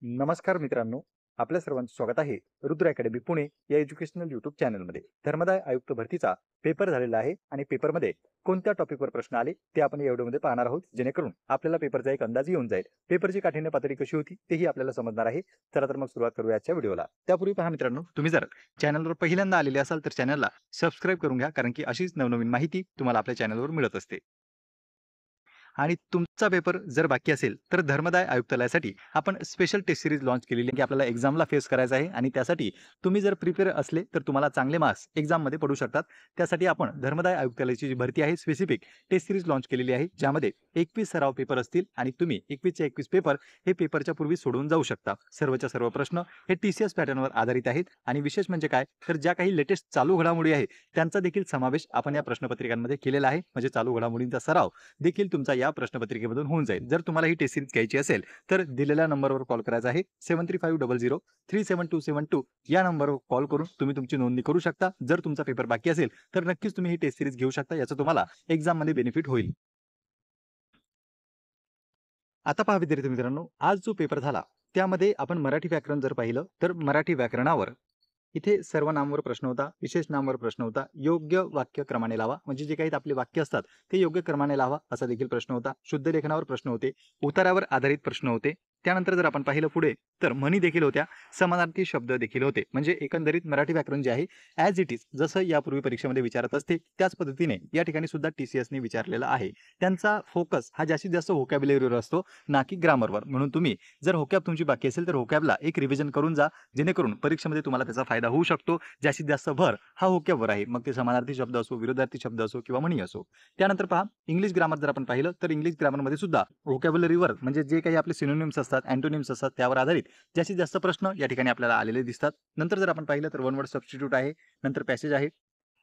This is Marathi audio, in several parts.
नमस्कार मित्रांनो, आपल्या सर्वांचं स्वागत आहे रुद्र अकॅडमी पुणे या एज्युकेशनल यूट्यूब चॅनलमध्ये. धर्मदाय आयुक्त भरतीचा पेपर झालेला आहे आणि पेपरमध्ये कोणत्या टॉपिकवर प्रश्न आले ते आपण या व्हिडिओमध्ये पाहणार आहोत, जेणेकरून आपल्याला पेपरचा एक अंदाज येऊन जाईल. पेपरची काठिण्य पातळी कशी होती तेही आपल्याला समजणार आहे. चला तर मग सुरुवात करूया आजच्या व्हिडिओला. त्यापूर्वी पहा मित्रांनो, तुम्ही जर चॅनलवर पहिल्यांदा आलेले असाल तर चॅनलला सबस्क्राईब करून घ्या, कारण की अशीच नवनवीन माहिती तुम्हाला आपल्या चॅनलवर मिळत असते. आणि तुमचा पेपर जर बाकी असेल तर धर्मदाय आयुक्तालयासाठी आपण स्पेशल टेस्ट सिरीज लॉन्च केलेली आहे की आपल्याला एक्झामला फेस करायचं आहे आणि त्यासाठी तुम्ही जर प्रिपेअर असले तर तुम्हाला चांगले मार्क्स एक्झाममध्ये पडू शकतात. त्यासाठी आपण धर्मदाय आयुक्तालयाची जी भरती आहे स्पेसिफिक टेस्ट सिरीज लॉन्च केलेली आहे, ज्यामध्ये 21 सराव पेपर असतील आणि तुम्ही 21चे 21 पेपर हे पेपरच्या पूर्वी सोडवून जाऊ शकता. सर्वच्या सर्व प्रश्न हे TCS पॅटर्नवर आधारित आहेत आणि विशेष म्हणजे काय तर ज्या काही लेटेस्ट चालू घडामोडी आहे त्यांचा देखील समावेश आपण या प्रश्नपत्रिकांमध्ये केलेला आहे. म्हणजे चालू घडामोडींचा सराव देखील तुमचा या प्रश्नपत्रिकेमधून होऊन जाईल. जर तुम्हाला ही टेस्ट सिरीज घ्यायची असेल तर दिलेल्या नंबरवर कॉल करायचा आहे 7350037272 या नंबरवर कॉल करून तुम्ही तुमची नोंदणी करू शकता. जर तुमचा पेपर बाकी असेल तर नक्कीच तुम्ही ही टेस्ट सिरीज घेऊ शकता, याचा तुम्हाला एक्झाम मध्ये बेनिफिट होईल. आता पहा विद्यार्थी मित्रांनो, आज जो पेपर झाला त्यामध्ये आपण मराठी व्याकरण जर पाहिलं तर मराठी व्याकरणावर इथे सर्वनामवर प्रश्न होता, विशेष नामवर प्रश्न होता, योग्य वाक्य क्रमाने लावा म्हणजे जे काही आपले वाक्य असतात ते योग्य क्रमाने लावा असा देखील प्रश्न होता, शुद्ध लेखनावर प्रश्न होते, उतारावर आधारित प्रश्न होते. त्यानंतर जर आपण पाहिलं पुढे तर म्हणी देखील होत्या, समानार्थी शब्द देखील होते. म्हणजे एकंदरीत मराठी व्याकरण जे आहे ॲज इट इज जसं यापूर्वी परीक्षेमध्ये विचारत असते त्याच पद्धतीने या ठिकाणी सुद्धा TCSने विचारलेला आहे. त्यांचा फोकस हा जास्तीत जास्त व्होकॅब्युलरीवर असतो, ना की ग्रामरवर. म्हणून तुम्ही जर व्होकॅब तुमची बाकी असेल तर व्होकॅबला एक रिव्हिजन करून जा, जेणेकरून परीक्षेमध्ये तुम्हाला त्याचा फायदा होऊ शकतो. जास्तीत जास्त भर हा व्होकॅबवर आहे, मग ते समानार्थी शब्द असो, विरोधार्थी शब्द असो किंवा म्हणी असो. त्यानंतर पहा इंग्लिश ग्रामर जर आपण पाहिलं तर इंग्लिश ग्रामरमध्ये सुद्धा व्होकॅब्युलरीवर म्हणजे जे काही आपले सिनोनिम्स असतात, अँटोनिम्स असतात त्यावर आधारित जास्तीत जास्त प्रश्न या ठिकाणी आपल्याला आलेले दिसतात. नंतर जर आपण पाहिलं तर वन वर्ड सबस्टिट्यूट आहे, नंतर पॅसेज आहे,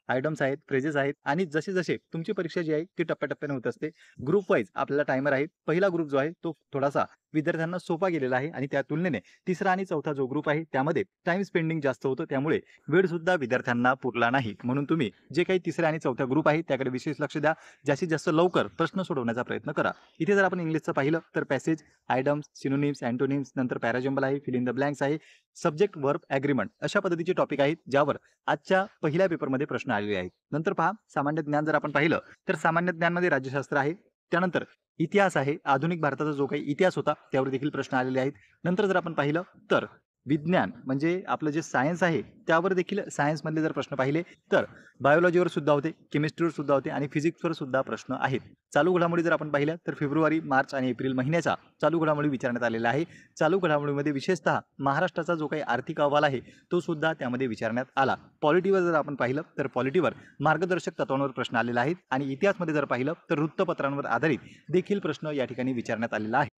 आयटम्स आहेत, फ्रेजेस आहेत आणि जसे जसे तुमची परीक्षा जी आहे ती टप्प्याटप्प्याने होत असते. ग्रुप वाईज आपल्याला टायमर आहे. पहिला ग्रुप जो आहे तो थोडासा विद्यार्थ्यांना सोपा गेलेला आहे आणि त्या तुलनेने तिसरा आणि चौथा जो ग्रुप आहे त्यामध्ये टाइम स्पेंडिंग जास्त होतं, त्यामुळे वेळ सुद्धा विद्यार्थ्यांना पुरला नाही. म्हणून तुम्ही जे काही तिसऱ्या आणि चौथ्या ग्रुप आहे त्याकडे विशेष लक्ष द्या. जास्तीत जास्त लवकर प्रश्न सोडवण्याचा प्रयत्न करा. इथे जर आपण इंग्लिशचं पाहिलं तर पॅसेज, आयटम्स, सिनोनिम्स, अँटोनिम्स, नंतर पॅराजंबल आहे, फिल इन द ब्लँक्स आहे, सब्जेक्ट, वर्ब, ॲग्रीमेंट अशा पद्धतीचे टॉपिक आहेत ज्यावर आजच्या पहिल्या पेपरमध्ये प्रश्न आलेले आहेत. नंतर पहा सामान्य ज्ञान जर आपण पाहिलं तर सामान्य ज्ञानमध्ये राज्यशास्त्र आहे, त्यानंतर इतिहास आहे, आधुनिक भारताचा जो काही इतिहास होता त्यावर देखील प्रश्न आलेले आहेत. नंतर जर आपण पाहिलं तर विज्ञान म्हणजे आपलं जे सायन्स आहे त्यावर देखील सायन्समधले जर प्रश्न पाहिले तर बायोलॉजीवर सुद्धा होते, केमिस्ट्रीवर सुद्धा होते आणि फिजिक्सवर सुद्धा प्रश्न आहेत. चालू घडामोडी जर आपण पाहिल्या तर फेब्रुवारी, मार्च आणि एप्रिल महिन्याचा चालू घडामोडी विचारण्यात आलेला आहे. चालू घडामोडीमध्ये विशेषतः महाराष्ट्राचा जो काही आर्थिक अहवाल आहे तो सुद्धा त्यामध्ये विचारण्यात आला. पॉलिटीवर जर आपण पाहिलं तर पॉलिटीवर मार्गदर्शक तत्वांवर प्रश्न आलेला आहे आणि इतिहासमध्ये जर पाहिलं तर वृत्तपत्रांवर आधारित देखील प्रश्न या ठिकाणी विचारण्यात आलेला आहे.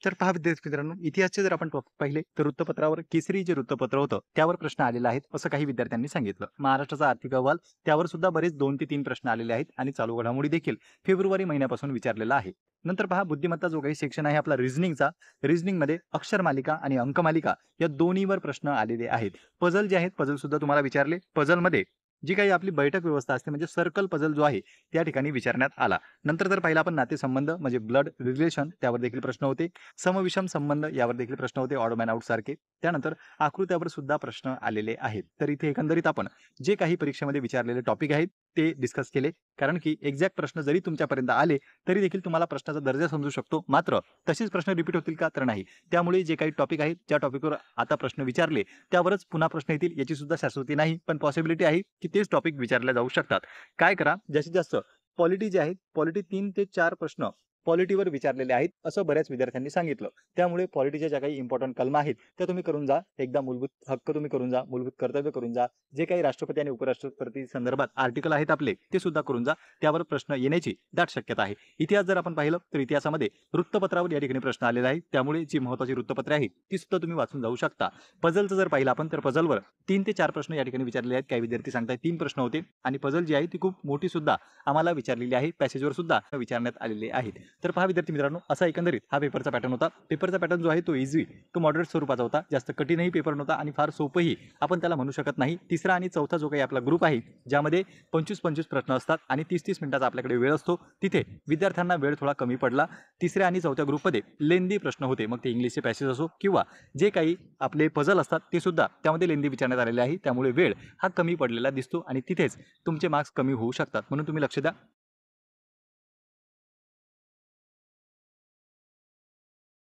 तर पहा विद्यार्थी मित्रांनो, इतिहासचे जर आपण टॉपिक पाहिले तर वृत्तपत्रावर केसरी जे वृत्तपत्र होतं त्यावर प्रश्न आलेला आहेत असं काही विद्यार्थ्यांनी सांगितलं. महाराष्ट्राचा आर्थिक अहवाल त्यावर सुद्धा बरेच 2 ते 3 प्रश्न आलेले आहेत आणि चालू घडामोडी देखील फेब्रुवारी महिन्यापासून विचारलेला आहे. नंतर पहा बुद्धिमत्ता जो काही सेक्शन आहे आपला रिझनिंगचा, रिझनिंगमध्ये अक्षरमालिका आणि अंकमालिका या दोन्हीवर प्रश्न आलेले आहेत. पझल जे आहेत पझल सुद्धा तुम्हाला विचारले. पझलमध्ये जी काही आपली बैठक व्यवस्था असते म्हणजे सर्कल पझल जो आहे त्या ठिकाणी विचारण्यात आला. नंतर जर पाहिलं आपण नातेसंबंध म्हणजे ब्लड रिलेशन त्यावर देखील प्रश्न होते. समविषम संबंध यावर देखील प्रश्न होते, ऑड मॅन आउट सारखे. त्यानंतर आकृत्यावर सुद्धा प्रश्न आलेले आहेत. तर इथे एकंदरीत आपण जे काही परीक्षेमध्ये विचारलेले टॉपिक आहेत ते डिस्कस केले, कारण की एक्झॅक्ट प्रश्न जरी तुमच्यापर्यंत आले तरी देखील तुम्हाला प्रश्नाचा दर्जा समजू शकतो. मात्र तसेच प्रश्न रिपीट होतील का तर नाही. त्यामुळे जे काही टॉपिक आहेत ज्या टॉपिकवर आता प्रश्न विचारले त्यावरच पुन्हा प्रश्न येतील याची सुद्धा शाश्वती नाही, पण पॉसिबिलिटी आहे की तेच टॉपिक विचारले जाऊ शकतात. काय करा, जास्तीत जास्त पॉलिटी जे आहे पॉलिटी 3 ते 4 प्रश्न पॉलिटीवर विचारलेले आहेत असं बऱ्याच विद्यार्थ्यांनी सांगितलं. त्यामुळे पॉलिटीच्या ज्या काही इम्पॉर्टंट कलमा आहेत त्या तुम्ही करून जा. एकदा मूलभूत हक्क तुम्ही करून जा, मूलभूत कर्तव्य करून जा, जे काही राष्ट्रपती आणि उपराष्ट्रपती संदर्भात आर्टिकल आहेत आपले ते सुद्धा करून जा. त्यावर प्रश्न येण्याची दाट शक्यता आहे. इतिहास जर आपण पाहिलं तर इतिहासामध्ये वृत्तपत्रावर या ठिकाणी प्रश्न आलेला आहे, त्यामुळे जी महत्त्वाची वृत्तपत्रे आहेत ती सुद्धा तुम्ही वाचून जाऊ शकता. पझलचं जर पाहिलं आपण तर पझलवर 3 ते 4 प्रश्न या ठिकाणी विचारलेले आहेत. काही विद्यार्थी सांगतात 3 प्रश्न होते आणि पझल जी आहे ती खूप मोठी सुद्धा आम्हाला विचारलेली आहे. पॅसेजवर सुद्धा विचारण्यात आलेले आहेत. तर पहा विद्यार्थी मित्रांनो, असा एकंदरीत हा पेपरचा पॅटर्न होता. पेपरचा पॅटर्न जो आहे तो इझी, तो मॉडरेट स्वरूपाचा होता. जास्त कठीणही पेपर नव्हता आणि फार सोपंही आपण त्याला म्हणू शकत नाही. तिसरा आणि चौथा जो काही आपला ग्रुप आहे, ज्यामध्ये 25-25 प्रश्न असतात आणि 30-30 मिनिटाचा आपल्याकडे वेळ असतो, तिथे विद्यार्थ्यांना वेळ थोडा कमी पडला. तिसऱ्या आणि चौथ्या ग्रुपमध्ये लेंदी प्रश्न होते, मग ते इंग्लिशचे पॅसेज असो किंवा जे काही आपले पझल असतात ते सुद्धा त्यामध्ये लेंदी विचारण्यात आलेले आहे. त्यामुळे वेळ हा कमी पडलेला दिसतो आणि तिथेच तुमचे मार्क्स कमी होऊ शकतात. म्हणून तुम्ही लक्ष द्या.